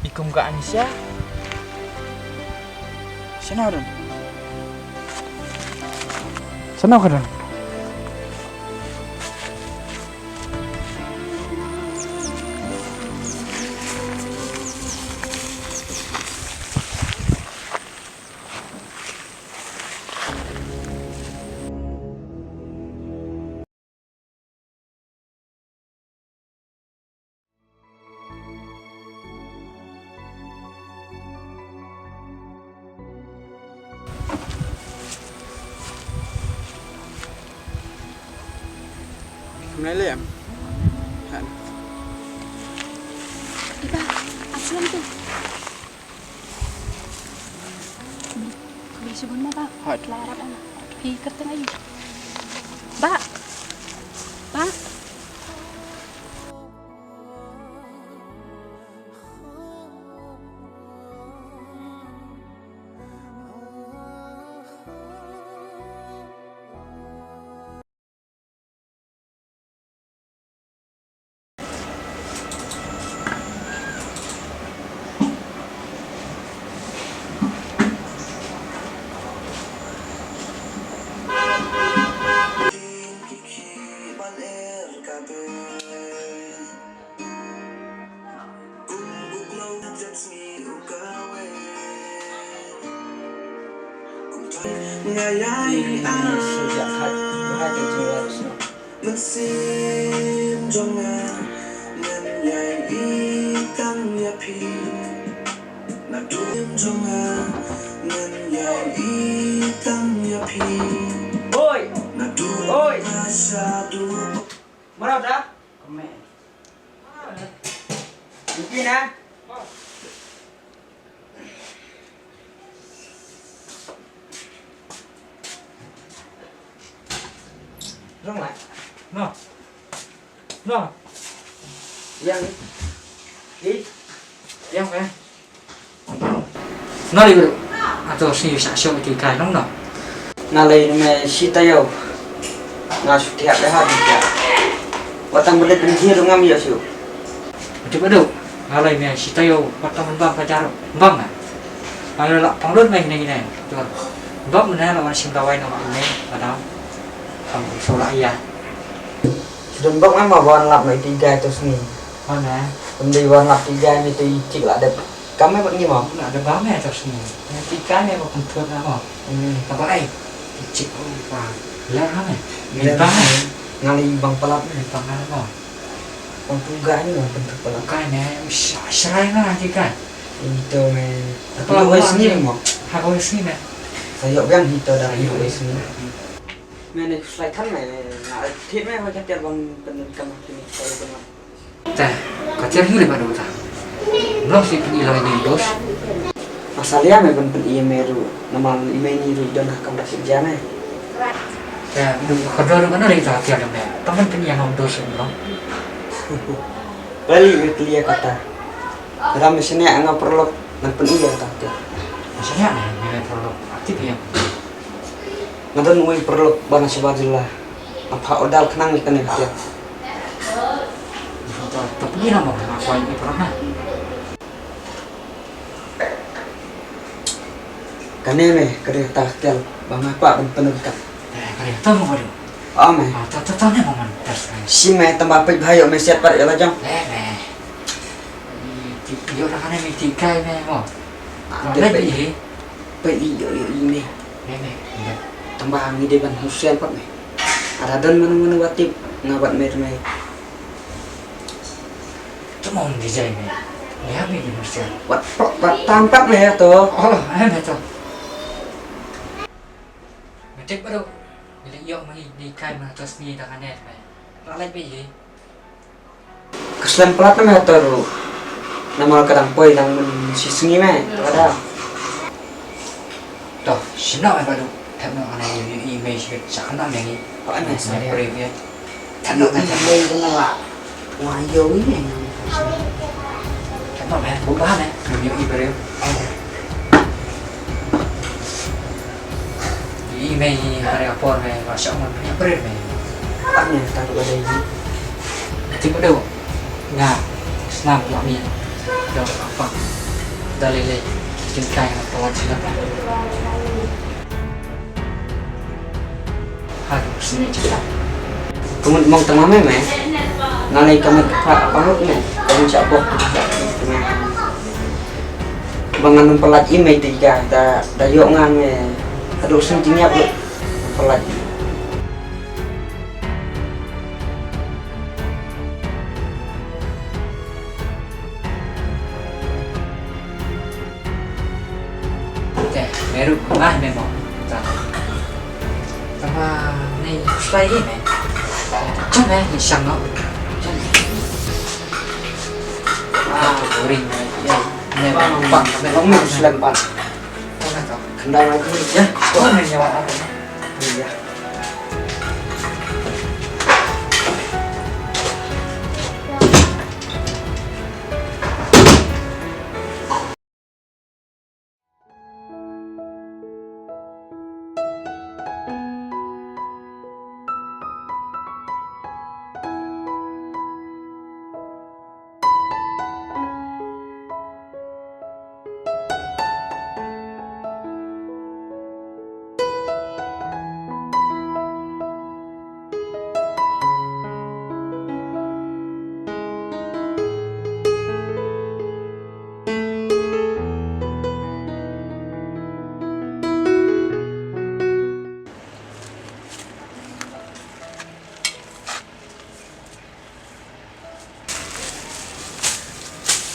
Ikum ke Anisya. Sana ron. Sana ka ron. Kemana ya? Iba, aslam tuh. Kami subun na ba? Hot. Larap ano? Hikat na ngayon. Ba? Ba? Ngày sejak berada di luar sana. Mesin jonga menyanyi ya pi. Nadum jonga menyanyi ya pi. Oi, Nadum oi. asadu. Mana dah? Kemana? Mungkin ah. Rong lại. No. No. Yang đi. Yang về. Nó đi được. À tôi xin xả sâu thì cài nóng nọ. Nga lay na si tayo nga sutiak dah dia watang belet benhir ngam ya siu Coba dulu. Ngalai me si tayo patang bang pacar bang ah. Kalau lah pangdut me ini ini. Tuan. Bang mana lawan sim tawai nama ini ada. Kamu solat ya. sudah bang mah wan lap mai tiga terus ni Mana? benda wan lap tiga ni tu cik lah ada kami begini mau Ada bame terus ni. Nanti kan ya bukan tuan apa. Apa ai? Cik apa? Lah apa? Bang. ngali bang pelap ni Bang apa? bang tuga ni lah bentuk pelap Kan ya, serai lah nanti kan. itu me Kalau kalau wes ni mau Hak wes ni. saya yang itu dah itu wes ni mana slide kan me nak tip me macam tiap bang penukam ni saya benar Tah, kacau ni lepas dulu tah. Belum sih penyilang ini dos. masalahnya me ben iya meru nama email ni ru dah nak kamera kerja me Tah, dulu kedua mana lagi tak kacau ni. Teman penyilang dos belum. balik me kelia kata dalam mesinnya angah perlu nak iya tak Maksudnya ni perlu aktif ya. ngadon ui perlu bana sebajullah apa odal kenang ikan ni kata Tapi ni nama aku ini pernah. kane me kere tak tel bang apa ben penukam Kali tahu mau dia. oh me Tahu ni mau mana terus. si me tambah pe bayo me siat par ya jang Leh. Dia orang ni tikai ni mau. ada Leh pe ni. pe iyo ini Leh. tambah ni de ban husian pat me ada dan menu watip ngabat me me Cuma desain ni. Lihat ni mesti. wat tampak me ya to Oh, betul. Cek baru. Bila yok mai di kai mana terus ni dah kan net. Lalai pe ye. keslam pelat me to nama kadang poi dang si sungi me ada Toh, sino ai baru. Thano ana image ke sana mengi. oh me Saya preview. Thano kan thano. me kenal wah yo ini Thano me bukan eh. Review ibreu. Image hari apa me masuk man punya preview me. apanya taruh ada ini Cek baru. Nga. Snap ya ni. cho apa dalile cinta yang telah silakan harus sini cepat Kemudian mong tengah me nalay kami pangut me kami siapa bangan pelat ime tiga da yuk ngan me aduh sentingnya pelat oke meru memang sama này xoay đi mẹ chắc mẹ thì sẵn nó của đình này này bằng mẹ bóng mình selempang không là không kendang lagi ya có này nhiều apa iya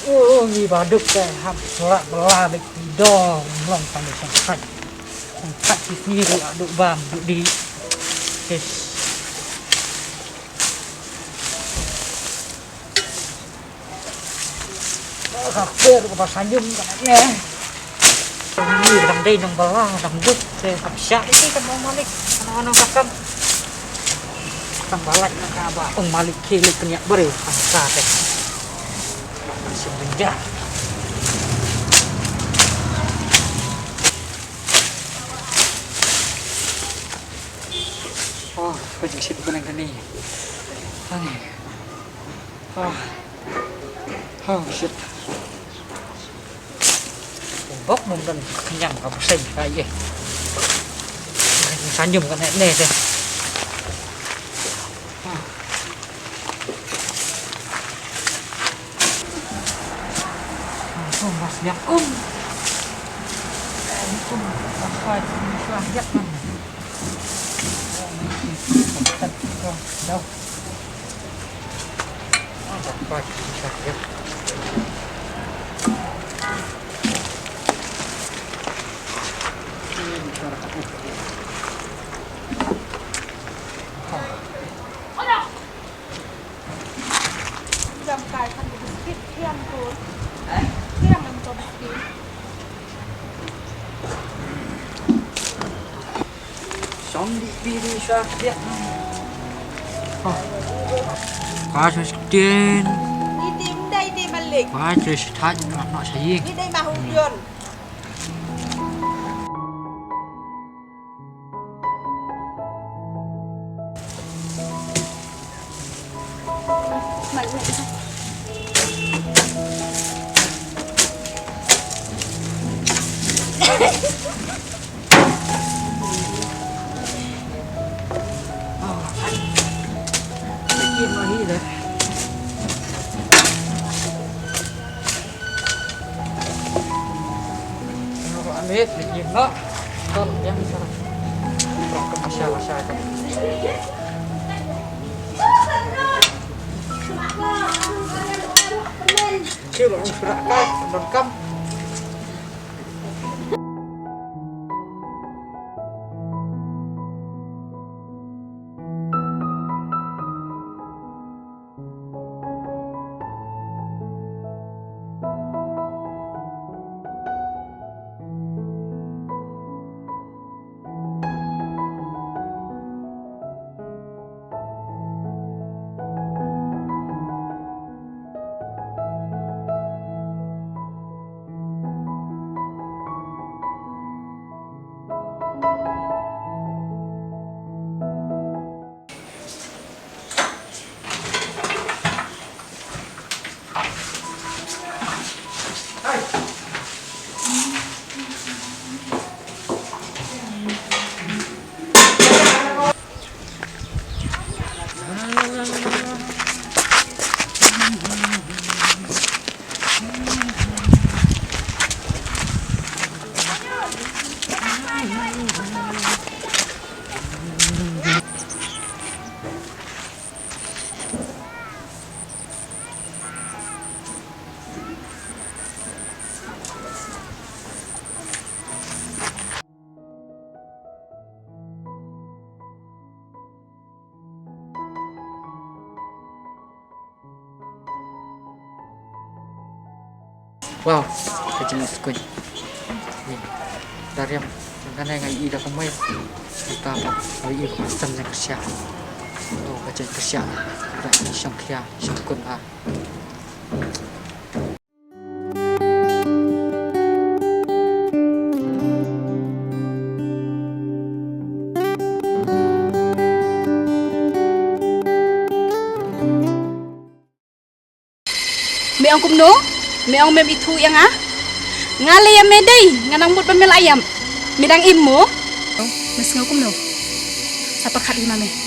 Oh, ni baduk ke hab sorak belah bek dong long pandai sangkat. Sangkat di sini aduk bam duk di kes. Kafir ke pasanjum kan ne. Ini dang dei dang belah dang duk ke habsyak ini kan Bang Malik. Anak-anak kakam. Kang balak nak abah. Ong Malik kilik kenyak beri angka teh. Sebenarnya oh, kau jadi siapa yang kini? Ani, shit. Bốc mông dan kenyang apa sih kayak? Sanjum kan ini deh. Assalamualaikum. Waalaikumsalam warahmatullahi Jam cài khăn của biscuit thiêng thôi. Thiêng làm cho biscuit. Som di biri syah dia. Quá cho tiền. Đi tìm đây đi mà lịch. Quá cho thay nó sẽ gì? Đi đây mà hùng dồn. Mạnh mẽ thôi. Bikin lagi deh. Kalau ambil bikin lo, kalau yang salah, kalau ke masyarakat. Chưa bằng surat kan, lengkap. Wow, kejemut kuy. Nih, dari yang mana yang ida kamay. Kita apa? Ay ida custom yang kerja. Oh, kejeng kerja. Udah isang kerja, isang kun ah. Meong kumno, meong mem itu yang ngale ya medai, nganang mut pemel ayam, midang immo, mes ngau kumno, sapa khat imame.